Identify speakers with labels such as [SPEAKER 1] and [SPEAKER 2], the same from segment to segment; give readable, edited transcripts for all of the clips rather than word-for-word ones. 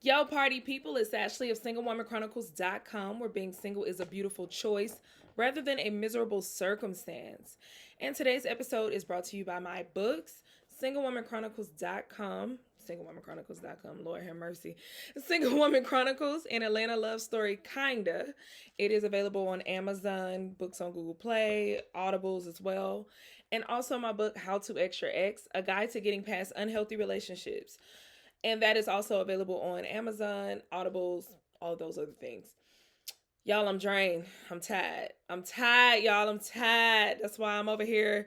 [SPEAKER 1] Yo, party people, it's Ashley of SingleWomanChronicles.com, where being single is a beautiful choice rather than a miserable circumstance. And today's episode is brought to you by my books, SingleWomanChronicles.com. SingleWomanChronicles.com, Lord have mercy. Single Woman Chronicles, an Atlanta love story, kinda. It is available on Amazon, books on Google Play, Audibles as well. And also my book, How to X Your Ex, a guide to getting past unhealthy relationships. And that is also available on Amazon, Audibles, all those other things. Y'all, I'm drained. I'm tired. I'm tired, y'all. I'm tired. That's why I'm over here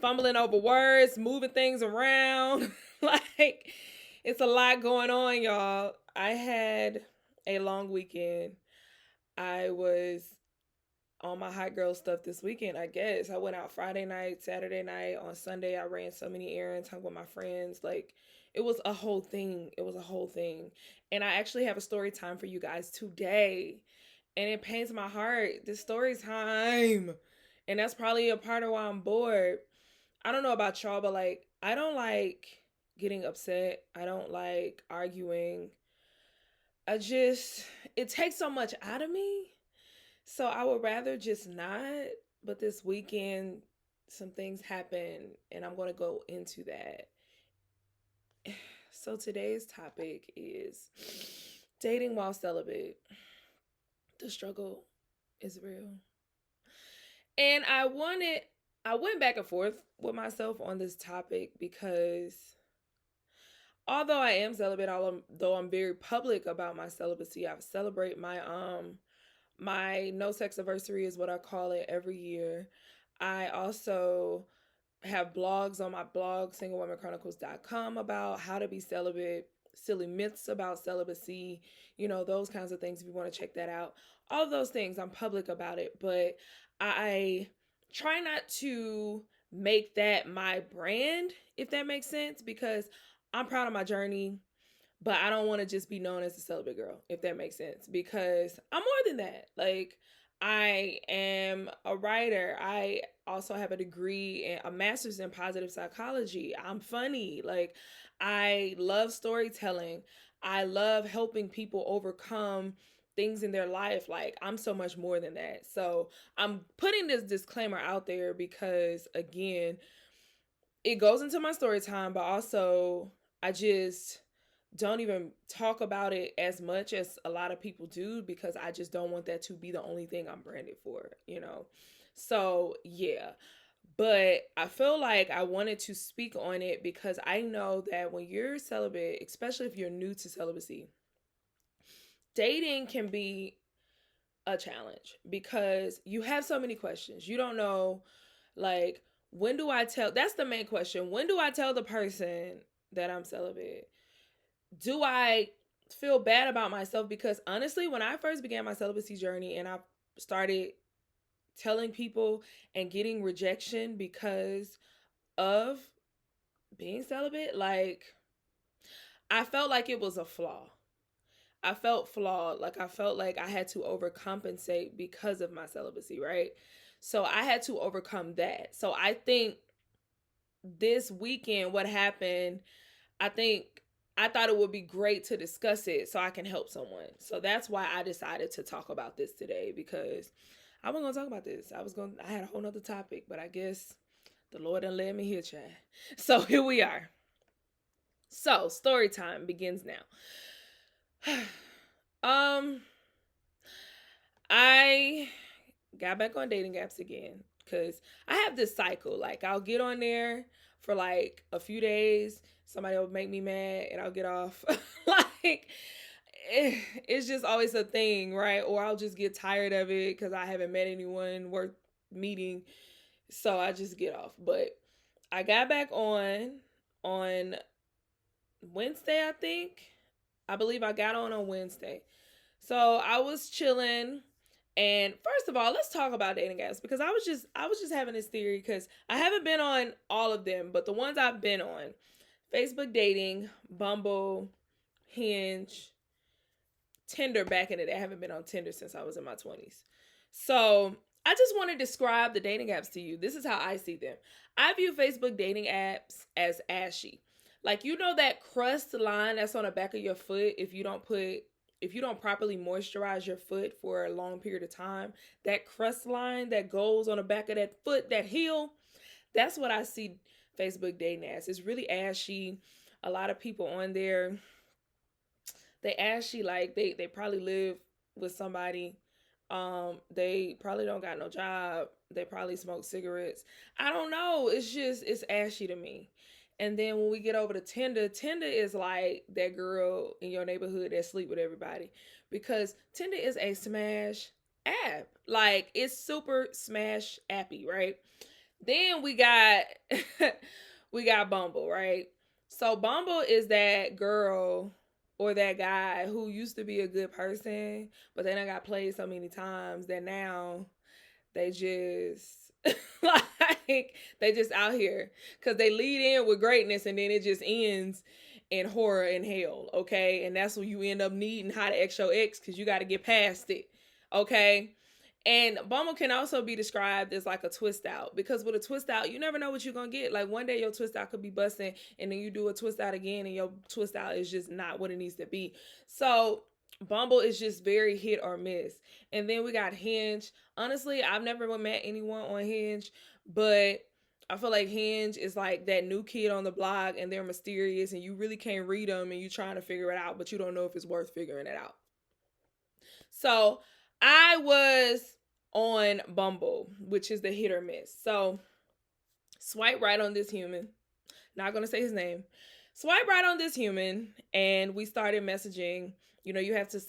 [SPEAKER 1] fumbling over words, moving things around. Like, it's a lot going on, y'all. I had a long weekend. I was on my hot girl stuff this weekend, I guess. I went out Friday night, Saturday night. On Sunday, I ran so many errands, hung with my friends. Like, it was a whole thing. It was a whole thing. And I actually have a story time for you guys today. And it pains my heart. This story time. And that's probably a part of why I'm bored. I don't know about y'all, but like, I don't like getting upset. I don't like arguing. It takes so much out of me. So I would rather just not. But this weekend, some things happened, and I'm going to go into that. So today's topic is dating while celibate. The struggle is real. And I went back and forth with myself on this topic because although I am celibate, although I'm very public about my celibacy, I celebrate my no sex anniversary is what I call it every year. I also have blogs on my blog, SingleWomanChronicles.com, about how to be celibate, silly myths about celibacy, those kinds of things if you want to check that out. All of those things, I'm public about it, but I try not to make that my brand, if that makes sense, because I'm proud of my journey. But I don't want to just be known as a celibate girl, if that makes sense, because I'm more than that. Like, I am a writer. I also have a degree and a master's in positive psychology. I'm funny. Like, I love storytelling. I love helping people overcome things in their life. Like, I'm so much more than that. So I'm putting this disclaimer out there because, again, it goes into my story time, but also I just don't even talk about it as much as a lot of people do because I just don't want that to be the only thing I'm branded for. So, yeah. But I feel like I wanted to speak on it because I know that when you're celibate, especially if you're new to celibacy, dating can be a challenge because you have so many questions. You don't know, like, when do I tell? That's the main question. When do I tell the person that I'm celibate? Do I feel bad about myself? Because honestly, when I first began my celibacy journey and I started telling people and getting rejection because of being celibate, like, I felt like it was a flaw. I felt flawed. Like, I felt like I had to overcompensate because of my celibacy, right? So I had to overcome that. So I think this weekend, what happened, I think I thought it would be great to discuss it so I can help someone. So that's why I decided to talk about this today because I wasn't gonna talk about this. I had a whole nother topic, but I guess the Lord done led me here, child. So here we are. So story time begins now. um, I got back on dating apps again because I have this cycle. Like, I'll get on there for like a few days, somebody will make me mad, and I'll get off. Like, it's just always a thing, right? Or I'll just get tired of it because I haven't met anyone worth meeting, so I just get off. But I got back on Wednesday, I think. I believe I got on Wednesday. So I was chilling. And first of all, let's talk about dating apps because I was just having this theory because I haven't been on all of them, but the ones I've been on: Facebook dating, Bumble, Hinge, Tinder back in the day. I haven't been on Tinder since I was in my 20s. So I just want to describe the dating apps to you. This is how I see them. I view Facebook dating apps as ashy. Like, you know that crust line that's on the back of your foot if you don't properly moisturize your foot for a long period of time, that crust line that goes on the back of that foot, that heel, that's what I see Facebook dating as. It's really ashy. A lot of people on there, they ashy, like they probably live with somebody. They probably don't got no job. They probably smoke cigarettes. I don't know. It's ashy to me. And then when we get over to Tinder, Tinder is like that girl in your neighborhood that sleep with everybody, because Tinder is a smash app. Like, it's super smash appy, right? Then we got we got Bumble, right? So Bumble is that girl or that guy who used to be a good person, but then I got played so many times that now they just like they just out here because they lead in with greatness and then it just ends in horror and hell. Okay, and that's when you end up needing how to X your ex because you got to get past it. Okay. And Bumble can also be described as like a twist out, because with a twist out, you never know what you're gonna get. Like, one day your twist out could be busting, and then you do a twist out again, and your twist out is just not what it needs to be. So Bumble is just very hit or miss. And then we got Hinge. Honestly, I've never met anyone on Hinge, but I feel like Hinge is like that new kid on the block, and they're mysterious, and you really can't read them, and you're trying to figure it out, but you don't know if it's worth figuring it out. So I was on Bumble, which is the hit or miss. So swipe right on this human. Not gonna say his name. Swipe right on this human, and we started messaging. You know, you have to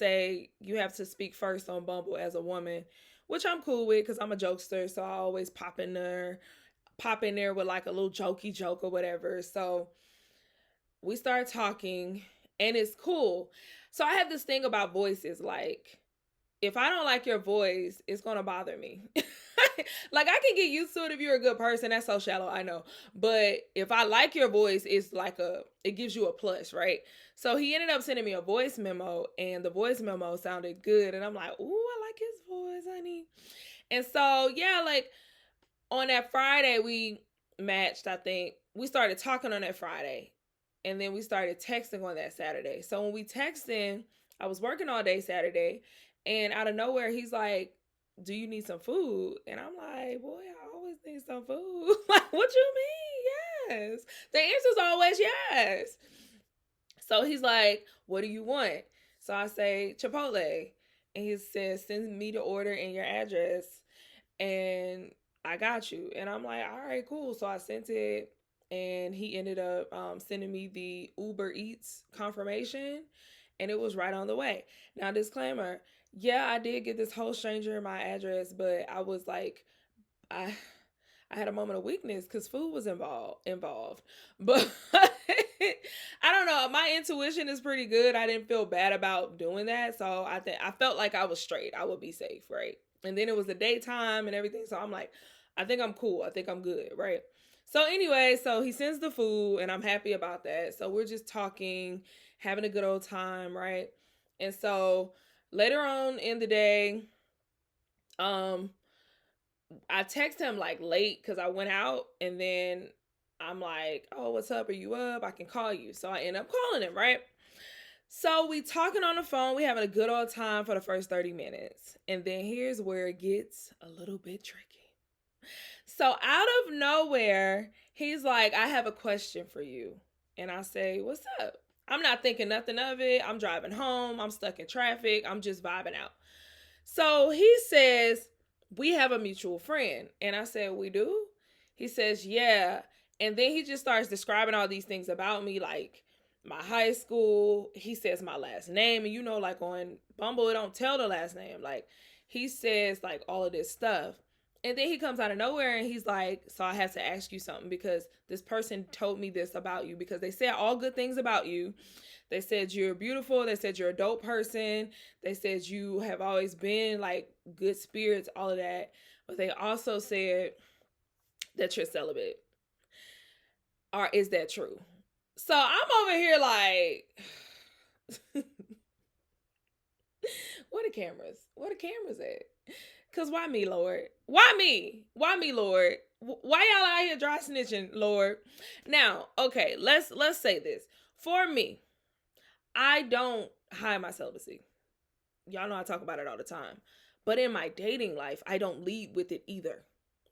[SPEAKER 1] speak first on Bumble as a woman, which I'm cool with because I'm a jokester, so I always pop in there with like a little jokey joke or whatever. So we start talking, and it's cool. So I have this thing about voices, like, if I don't like your voice, it's gonna bother me. Like, I can get used to it if you're a good person. That's so shallow, I know. But if I like your voice, it gives you a plus, right? So he ended up sending me a voice memo, and the voice memo sounded good, and I'm like, ooh, I like his voice, honey. And so yeah, like, on that Friday we matched. I think we started talking on that Friday, and then we started texting on that Saturday. So when we texting, I was working all day Saturday, and out of nowhere he's like, "Do you need some food?" And I'm like, "Boy, I always need some food." Like, what you mean? Yes. The answer's always yes. So he's like, "What do you want?" So I say Chipotle, and he says, "Send me the order and your address, and I got you." And I'm like, "All right, cool." So I sent it, and he ended up sending me the Uber Eats confirmation, and it was right on the way. Now, disclaimer: yeah, I did get this whole stranger in my address, but I was like, I I had a moment of weakness because food was involved. But I don't know. My intuition is pretty good. I didn't feel bad about doing that, so I think I felt like I was straight. I would be safe, right? And then it was the daytime and everything, so I'm like, I think I'm cool. I think I'm good, right? So anyway, so he sends the food, and I'm happy about that. So we're just talking, having a good old time, right? And so later on in the day, um, I text him like late because I went out, and then I'm like, "Oh, what's up? Are you up? I can call you." So I end up calling him, right? So we talking on the phone, we having a good old time for the first 30 minutes. And then here's where it gets a little bit tricky. So out of nowhere, he's like, "I have a question for you." And I say, "What's up?" I'm not thinking nothing of it. I'm driving home. I'm stuck in traffic. I'm just vibing out. So he says, "We have a mutual friend." And I said, "We do?" He says, "Yeah." And then he just starts describing all these things about me, like my high school. He says my last name. And like on Bumble, it don't tell the last name. Like, he says like all of this stuff. And then he comes out of nowhere and he's like, "So I have to ask you something because this person told me this about you, because they said all good things about you. They said you're beautiful. They said you're a dope person. They said you have always been like good spirits, all of that. But they also said that you're celibate. Or is that true?" So I'm over here like, where the cameras? Where the cameras at? Cause why me, Lord? Why me? Why me, Lord? Why y'all out here dry snitching, Lord? Now, okay, let's say this. For me, I don't hide my celibacy. Y'all know I talk about it all the time. But in my dating life, I don't lead with it either.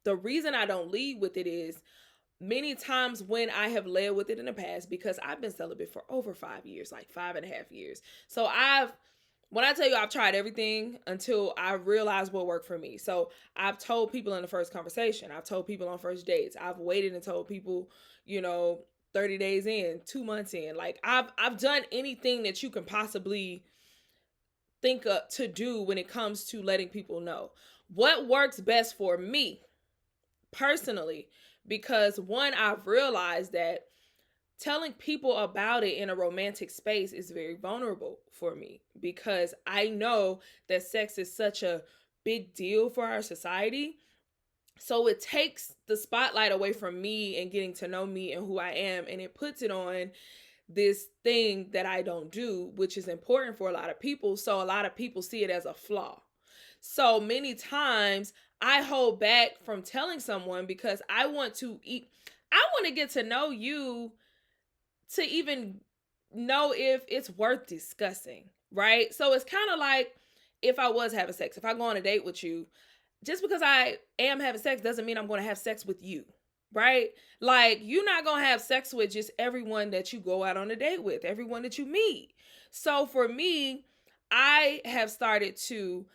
[SPEAKER 1] The reason I don't lead with it is many times when I have led with it in the past, because I've been celibate for over 5 years, like 5.5 years. So when I tell you I've tried everything until I realized what worked for me. So I've told people in the first conversation, I've told people on first dates, I've waited and told people, 30 days in, 2 months in. Like I've done anything that you can possibly think to do when it comes to letting people know what works best for me personally. Because one, I've realized that telling people about it in a romantic space is very vulnerable for me, because I know that sex is such a big deal for our society. So it takes the spotlight away from me and getting to know me and who I am, and it puts it on this thing that I don't do, which is important for a lot of people. So a lot of people see it as a flaw. So many times I hold back from telling someone because I want to get to know you to even know if it's worth discussing, right? So it's kind of like if I was having sex, if I go on a date with you, just because I am having sex doesn't mean I'm going to have sex with you, right? Like, you're not going to have sex with just everyone that you go out on a date with, everyone that you meet. So for me, I have started to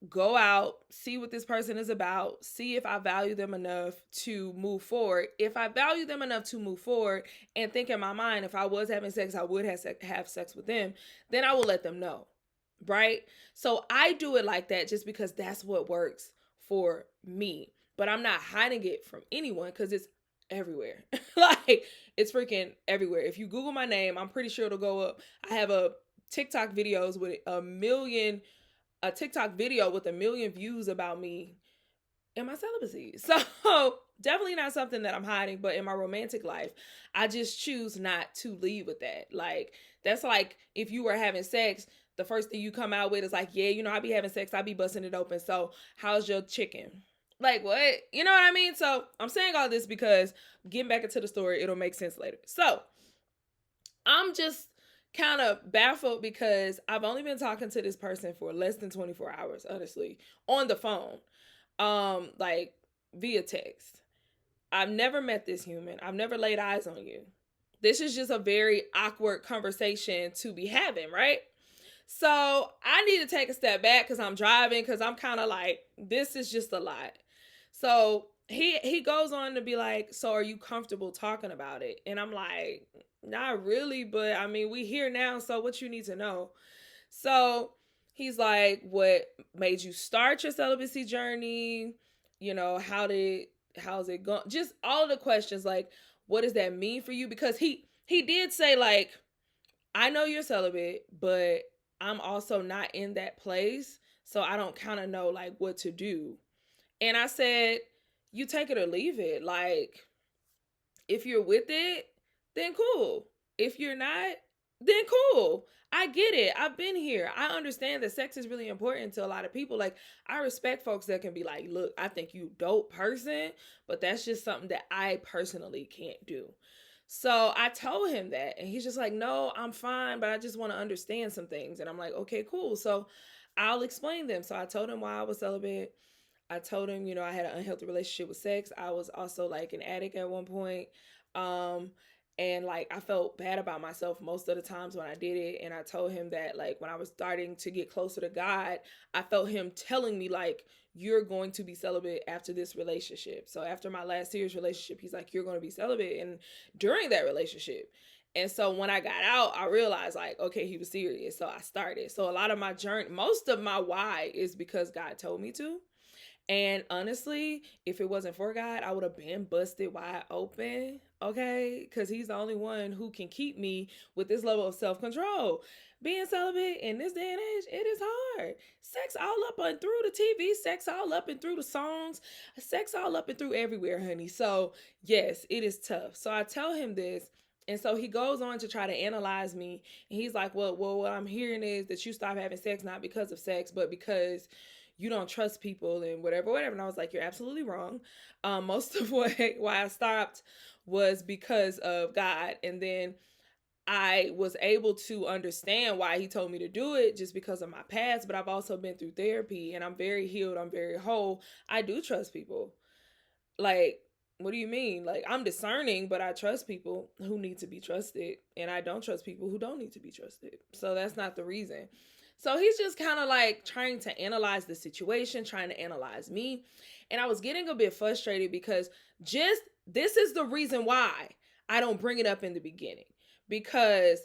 [SPEAKER 1] go out, see what this person is about, see if I value them enough to move forward. If I value them enough to move forward and think in my mind, if I was having sex, I would have sex with them, then I will let them know, right? So I do it like that just because that's what works for me. But I'm not hiding it from anyone because it's everywhere. Like, it's freaking everywhere. If you Google my name, I'm pretty sure it'll go up. I have a TikTok videos with a TikTok video with 1 million views about me and my celibacy. So definitely not something that I'm hiding, but in my romantic life, I just choose not to lead with that. Like, that's like if you were having sex, the first thing you come out with is like, yeah, I be having sex, I be busting it open. So how's your chicken? Like, what? You know what I mean? So I'm saying all this because getting back into the story, it'll make sense later. So I'm just kind of baffled because I've only been talking to this person for less than 24 hours, honestly, on the phone, like via text. I've never met this human. I've never laid eyes on you. This is just a very awkward conversation to be having, right? So I need to take a step back because I'm driving, because I'm kind of like, this is just a lot. So he goes on to be like, so are you comfortable talking about it? And I'm like, not really, but I mean, we here now, so what you need to know. So he's like, what made you start your celibacy journey? How's it going? Just all the questions, like, what does that mean for you? Because he did say, like, I know you're celibate, but I'm also not in that place, so I don't kind of know like what to do. And I said, you take it or leave it. Like, if you're with it, then cool. If you're not, then cool. I get it. I've been here. I understand that sex is really important to a lot of people. Like, I respect folks that can be like, look, I think you dope person, but that's just something that I personally can't do. So I told him that, and he's just like, no, I'm fine, but I just want to understand some things. And I'm like, okay, cool. So I'll explain them. So I told him why I was celibate. I told him, I had an unhealthy relationship with sex. I was also like an addict at one point. Um, and like I felt bad about myself most of the times when I did it. And I told him that like when I was starting to get closer to God, I felt him telling me like, you're going to be celibate after this relationship. So after my last serious relationship, he's like, you're going to be celibate. And during that relationship. And so when I got out, I realized like, okay, he was serious. So I started. So a lot of my journey, most of my why is because God told me to. And honestly, if it wasn't for God, I would have been busted wide open, okay? Because he's the only one who can keep me with this level of self-control. Being celibate in this day and age, it is hard. Sex all up and through the TV, sex all up and through the songs, sex all up and through everywhere, honey. So, yes, it is tough. So I tell him this, and so he goes on to try to analyze me. And he's like, well, what I'm hearing is that you stop having sex not because of sex, but because you don't trust people and whatever, whatever. And I was like, you're absolutely wrong. Most of why I stopped was because of God. And then I was able to understand why he told me to do it just because of my past, but I've also been through therapy and I'm very healed. I'm very whole. I do trust people. Like, what do you mean? Like, I'm discerning, but I trust people who need to be trusted, and I don't trust people who don't need to be trusted. So that's not the reason. So he's just kind of like trying to analyze the situation, trying to analyze me. And I was getting a bit frustrated because just this is the reason why I don't bring it up in the beginning. Because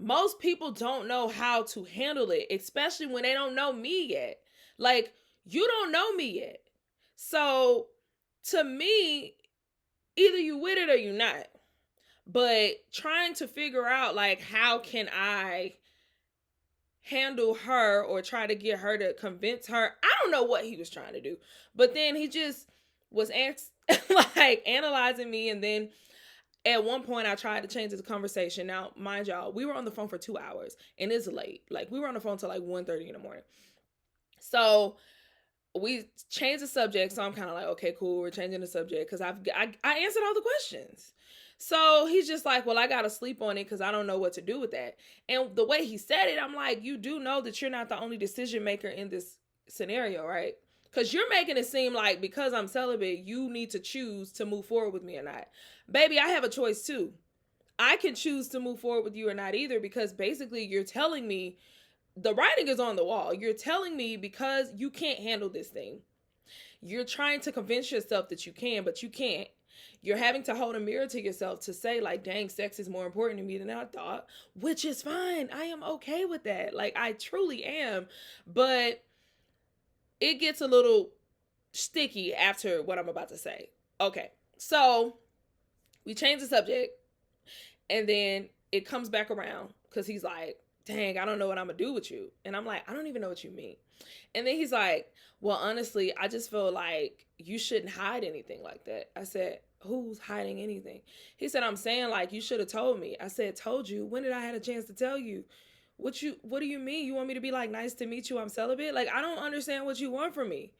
[SPEAKER 1] most people don't know how to handle it, especially when they don't know me yet. Like, you don't know me yet. So to me, either you with it or you not. But trying to figure out like how can I handle her or try to get her to convince her. I don't know what he was trying to do. But then he just was like analyzing me, and then at one point I tried to change the conversation. Now, mind y'all, we were on the phone for 2 hours and it's late. Like, we were on the phone till like 1:30 in the morning. So we changed the subject, so I'm kind of like, okay, cool, we're changing the subject because I answered all the questions. So he's just like, well, I gotta sleep on it because I don't know what to do with that. And the way he said it, I'm like, you do know that you're not the only decision maker in this scenario, right? Because you're making it seem like because I'm celibate, you need to choose to move forward with me or not. Baby, I have a choice too. I can choose to move forward with you or not either, because basically you're telling me the writing is on the wall. You're telling me because you can't handle this thing. You're trying to convince yourself that you can, but you can't. You're having to hold a mirror to yourself to say, like, dang, sex is more important to me than I thought, which is fine. I am okay with that. Like, I truly am. But it gets a little sticky after what I'm about to say. Okay. So we change the subject, and then it comes back around because he's like, dang, I don't know what I'm gonna do with you. And I'm like, I don't even know what you mean. And then he's like, well, honestly, I just feel like you shouldn't hide anything like that. I said, who's hiding anything? He said, I'm saying, like, you should have told me. I said, told you? When did I have a chance to tell you? What do you mean? You want me to be like, nice to meet you, I'm celibate? Like, I don't understand what you want from me.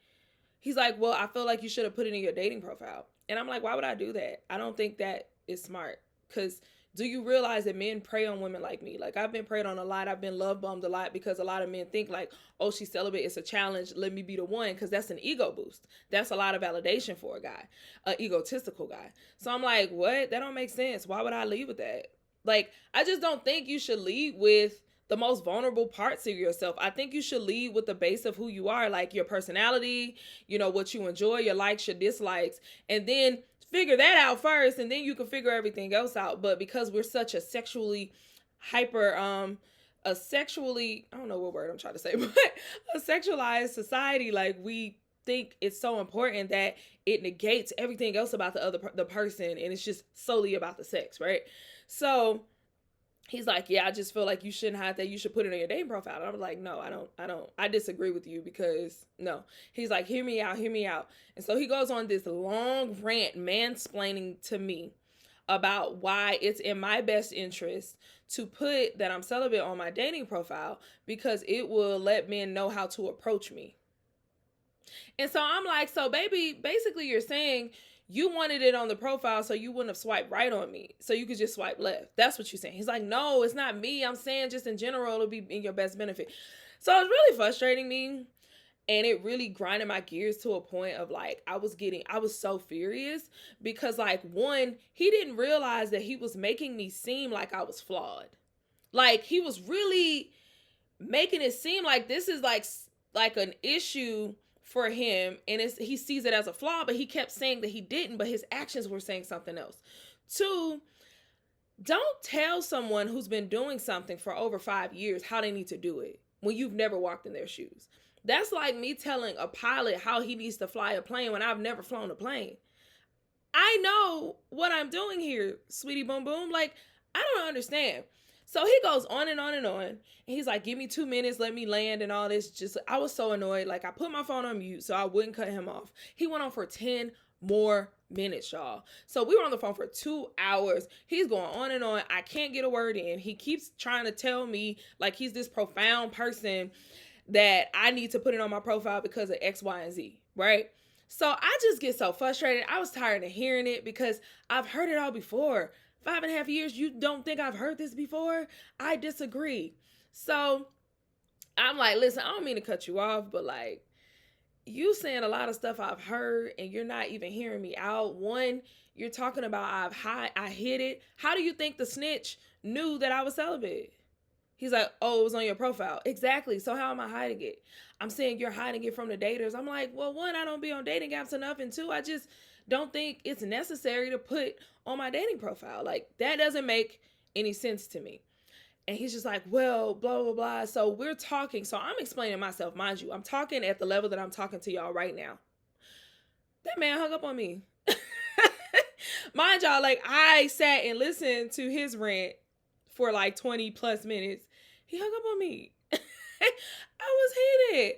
[SPEAKER 1] He's like, well, I feel like you should have put it in your dating profile. And I'm like, why would I do that? I don't think that is smart. Because do you realize that men prey on women like me? Like, I've been preyed on a lot. I've been love bombed a lot because a lot of men think like, oh, she's celibate. It's a challenge. Let me be the one. Because that's an ego boost. That's a lot of validation for a guy, an egotistical guy. So I'm like, what? That don't make sense. Why would I lead with that? Like, I just don't think you should lead with the most vulnerable parts of yourself. I think you should lead with the base of who you are, like your personality, you know, what you enjoy, your likes, your dislikes, and then figure that out first, and then you can figure everything else out. But because we're such a sexually hyper a sexually, I don't know what word I'm trying to say, but a sexualized society, like, we think it's so important that it negates everything else about the person, and it's just solely about the sex, right? So he's like, yeah, I just feel like you shouldn't hide that. You should put it on your dating profile. And I was like, no, I don't. I disagree with you because no. He's like, hear me out. And so he goes on this long rant, mansplaining to me about why it's in my best interest to put that I'm celibate on my dating profile because it will let men know how to approach me. And so I'm like, so baby, basically you're saying you wanted it on the profile so you wouldn't have swiped right on me. So you could just swipe left. That's what you're saying. He's like, no, it's not me. I'm saying just in general, it'll be in your best benefit. So it was really frustrating me. And it really grinded my gears to a point of like, I was so furious because like, one, he didn't realize that he was making me seem like I was flawed. Like, he was really making it seem like this is like an issue for him, and he sees it as a flaw, but he kept saying that he didn't, but his actions were saying something else. Two, don't tell someone who's been doing something for over 5 years how they need to do it when you've never walked in their shoes. That's like me telling a pilot how he needs to fly a plane when I've never flown a plane. I know what I'm doing here, sweetie boom boom. Like, I don't understand. So he goes on and on and on. And he's like, give me 2 minutes, let me land and all this. Just, I was so annoyed. Like, I put my phone on mute so I wouldn't cut him off. He went on for 10 more minutes, y'all. So we were on the phone for 2 hours. He's going on and on. I can't get a word in. He keeps trying to tell me like he's this profound person that I need to put it on my profile because of X, Y, and Z, right? So I just get so frustrated. I was tired of hearing it because I've heard it all before. 5.5 years, you don't think I've heard this before? I disagree. So I'm like, listen, I don't mean to cut you off, but like, you saying a lot of stuff I've heard and you're not even hearing me out. One, you're talking about I hid it. How do you think the snitch knew that I was celibate? He's like, oh, it was on your profile. Exactly. So how am I hiding it? I'm saying you're hiding it from the daters. I'm like, well, one, I don't be on dating apps enough, and two, I just don't think it's necessary to put on my dating profile. Like, that doesn't make any sense to me. And he's just like, well, blah, blah, blah. So we're talking. So I'm explaining myself, mind you. I'm talking at the level that I'm talking to y'all right now. That man hung up on me. Mind y'all, like, I sat and listened to his rant for like 20 plus minutes. He hung up on me. I was heated.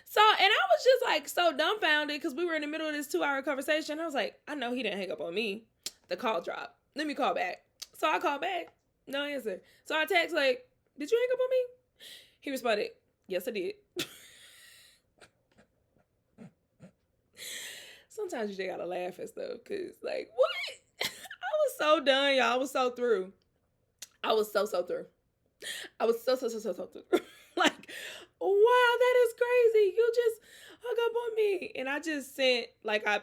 [SPEAKER 1] So, and I was just like so dumbfounded because we were in the middle of this 2-hour conversation. I was like, I know he didn't hang up on me. The call dropped. Let me call back. So I called back. No answer. So I text like, did you hang up on me? He responded, yes, I did. Sometimes you just gotta laugh at stuff because like, what? I was so done, y'all. I was so through. I was so through. I was so through. Like, wow, that is crazy. You just hung up on me. And I just sent, like, I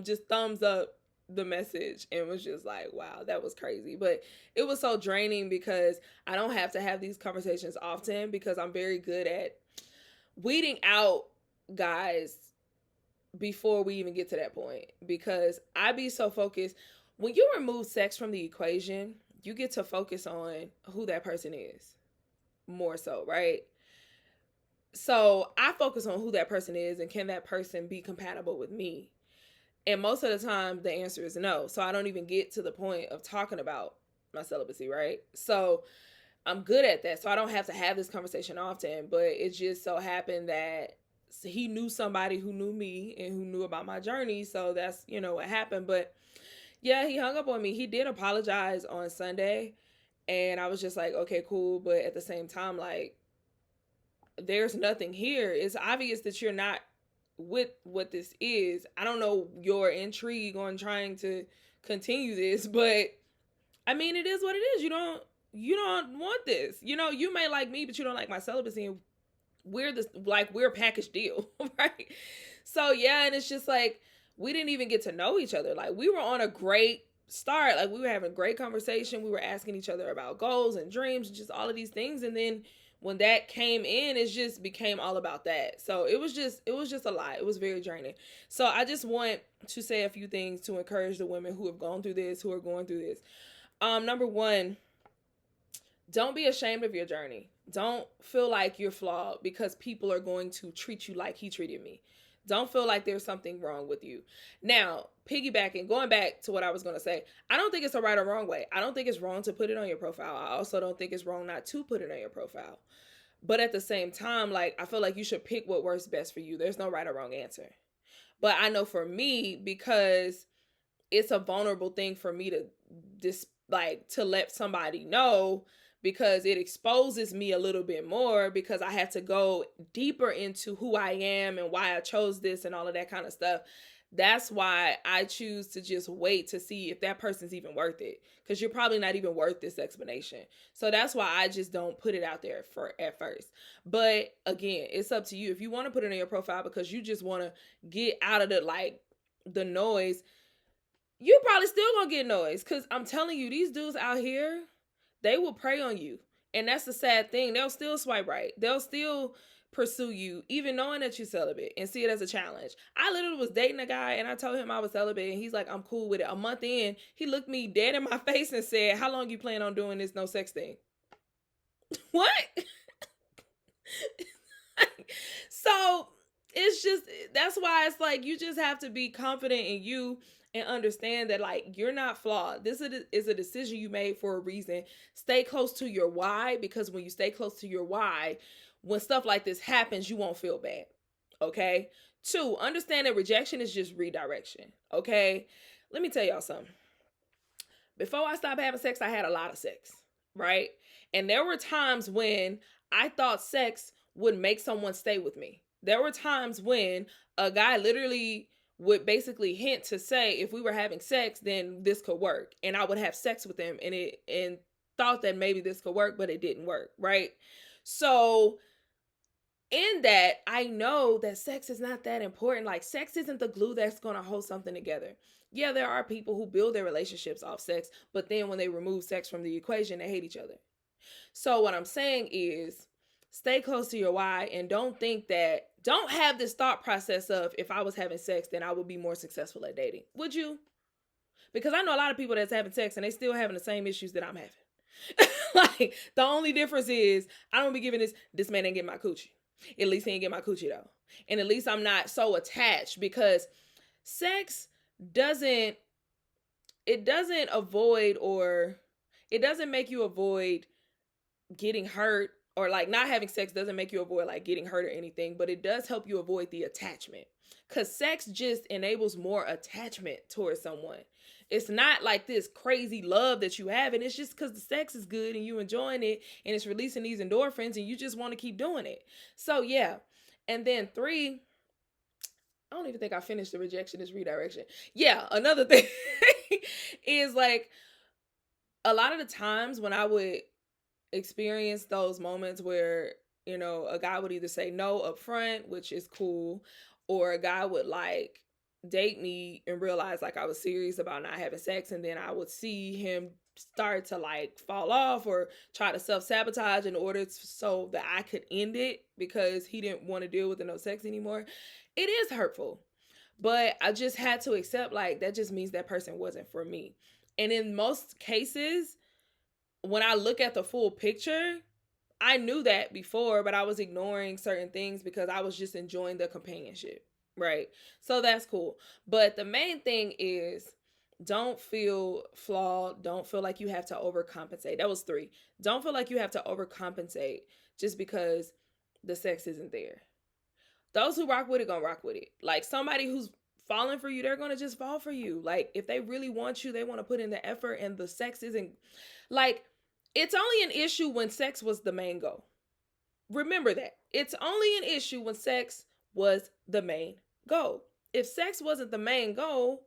[SPEAKER 1] just thumbs up the message and was just like, wow, that was crazy. But it was so draining because I don't have to have these conversations often because I'm very good at weeding out guys before we even get to that point, because I be so focused. When you remove sex from the equation, you get to focus on who that person is more so, right? So I focus on who that person is and can that person be compatible with me? And most of the time, the answer is no. So I don't even get to the point of talking about my celibacy, right? So I'm good at that. So I don't have to have this conversation often, but it just so happened that he knew somebody who knew me and who knew about my journey. So that's, what happened. But yeah, he hung up on me. He did apologize on Sunday. And I was just like, okay, cool. But at the same time, like, there's nothing here. It's obvious that you're not with what this is. I don't know your intrigue on trying to continue this, but I mean, it is what it is. You don't want this. You may like me, but you don't like my celibacy, and we're a package deal, right? So yeah, and it's just like we didn't even get to know each other. Like, we were on a great start. Like, we were having great conversation. We were asking each other about goals and dreams and just all of these things. And then when that came in, it just became all about that. So it was just a lot. It was very draining. So I just want to say a few things to encourage the women who have gone through this, who are going through this. Number one, don't be ashamed of your journey. Don't feel like you're flawed because people are going to treat you like he treated me. Don't feel like there's something wrong with you. Now, piggybacking, going back to what I was going to say, I don't think it's a right or wrong way. I don't think it's wrong to put it on your profile. I also don't think it's wrong not to put it on your profile. But at the same time, like, I feel like you should pick what works best for you. There's no right or wrong answer. But I know for me, because it's a vulnerable thing for me to let somebody know, because it exposes me a little bit more, because I have to go deeper into who I am and why I chose this and all of that kind of stuff. That's why I choose to just wait to see if that person's even worth it, because you're probably not even worth this explanation. So that's why I just don't put it out there at first. But again, it's up to you. If you want to put it on your profile because you just want to get out of the noise, you probably still gonna get noise, because I'm telling you, these dudes out here, they will prey on you. And that's the sad thing. They'll still swipe right. They'll still pursue you, even knowing that you're celibate, and see it as a challenge. I literally was dating a guy and I told him I was celibate, and he's like, I'm cool with it. A month in, he looked me dead in my face and said, how long you plan on doing this no sex thing? What? So it's just, that's why it's like, you just have to be confident in you and understand that, like, you're not flawed. This is a decision you made for a reason. Stay close to your why, because when you stay close to your why, when stuff like this happens, you won't feel bad. Okay? 2, understand that rejection is just redirection. Okay? Let me tell y'all something. Before I stopped having sex, I had a lot of sex, right? And there were times when I thought sex would make someone stay with me. There were times when a guy literally would basically hint to say if we were having sex, then this could work, and I would have sex with him, and thought that maybe this could work, but it didn't work, right? So in that, I know that sex is not that important. Like, sex isn't the glue that's going to hold something together. Yeah, there are people who build their relationships off sex, but then when they remove sex from the equation, they hate each other. So what I'm saying is, stay close to your why, and don't have this thought process of, if I was having sex, then I would be more successful at dating. Would you? Because I know a lot of people that's having sex and they still having the same issues that I'm having. Like, the only difference is I don't be giving this man ain't get my coochie. At least he ain't get my coochie though. And at least I'm not so attached, because sex doesn't avoid, or it doesn't make you avoid getting hurt, or like not having sex doesn't make you avoid like getting hurt or anything, but it does help you avoid the attachment, because sex just enables more attachment towards someone. It's not like this crazy love that you have, and it's just because the sex is good and you enjoying it, and it's releasing these endorphins, and you just want to keep doing it. So yeah. And then 3, I don't even think I finished the rejection is redirection. Yeah, another thing is like, a lot of the times when I would experience those moments where, a guy would either say no up front, which is cool, or a guy would like date me and realize like I was serious about not having sex, and then I would see him start to like fall off or try to self-sabotage in order so that I could end it because he didn't want to deal with the no sex anymore. It is hurtful, but I just had to accept like that just means that person wasn't for me. And in most cases, when I look at the full picture, I knew that before, but I was ignoring certain things because I was just enjoying the companionship, right? So that's cool. But the main thing is, don't feel flawed. Don't feel like you have to overcompensate. That was 3. Don't feel like you have to overcompensate just because the sex isn't there. Those who rock with it gonna rock with it. Like, somebody who's falling for you, they're gonna just fall for you. Like, if they really want you, they want to put in the effort, and the sex isn't like, it's only an issue when sex was the main goal. Remember that. It's only an issue when sex was the main goal. If sex wasn't the main goal,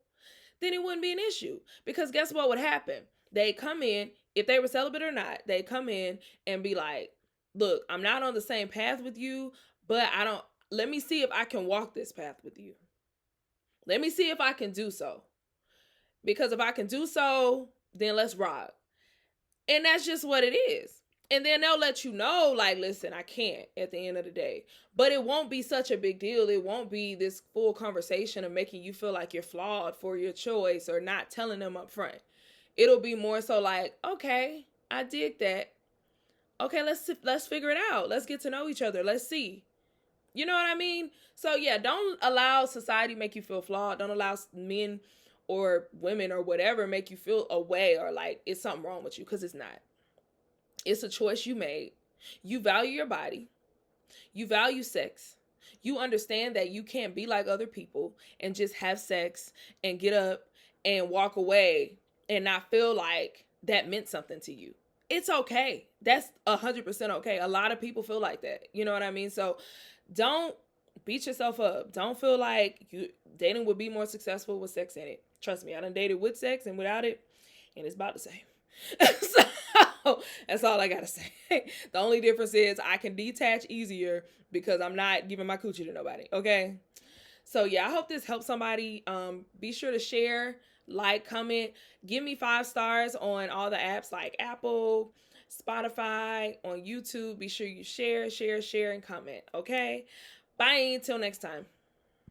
[SPEAKER 1] then it wouldn't be an issue. Because guess what would happen? They come in, if they were celibate or not, they come in and be like, look, I'm not on the same path with you, but let me see if I can walk this path with you. Let me see if I can do so. Because if I can do so, then let's rock. And that's just what it is. And then they'll let you know, like, listen, I can't at the end of the day. But it won't be such a big deal. It won't be this full conversation of making you feel like you're flawed for your choice or not telling them up front. It'll be more so like, okay, I dig that. Okay, let's figure it out. Let's get to know each other. Let's see. You know what I mean? So yeah, don't allow society make you feel flawed. Don't allow men or women or whatever make you feel away or like it's something wrong with you, because it's not. It's a choice you made. You value your body. You value sex. You understand that you can't be like other people and just have sex and get up and walk away and not feel like that meant something to you. It's okay. That's 100% okay. A lot of people feel like that. You know what I mean? So don't beat yourself up. Don't feel like dating would be more successful with sex in it. Trust me, I done dated with sex and without it, and it's about the same. So that's all I gotta say. The only difference is I can detach easier because I'm not giving my coochie to nobody. Okay. So yeah, I hope this helps somebody. Be sure to share, like, comment, give me 5 stars on all the apps like Apple, Spotify, on YouTube. Be sure you share, and comment. Okay. Bye. Till next time.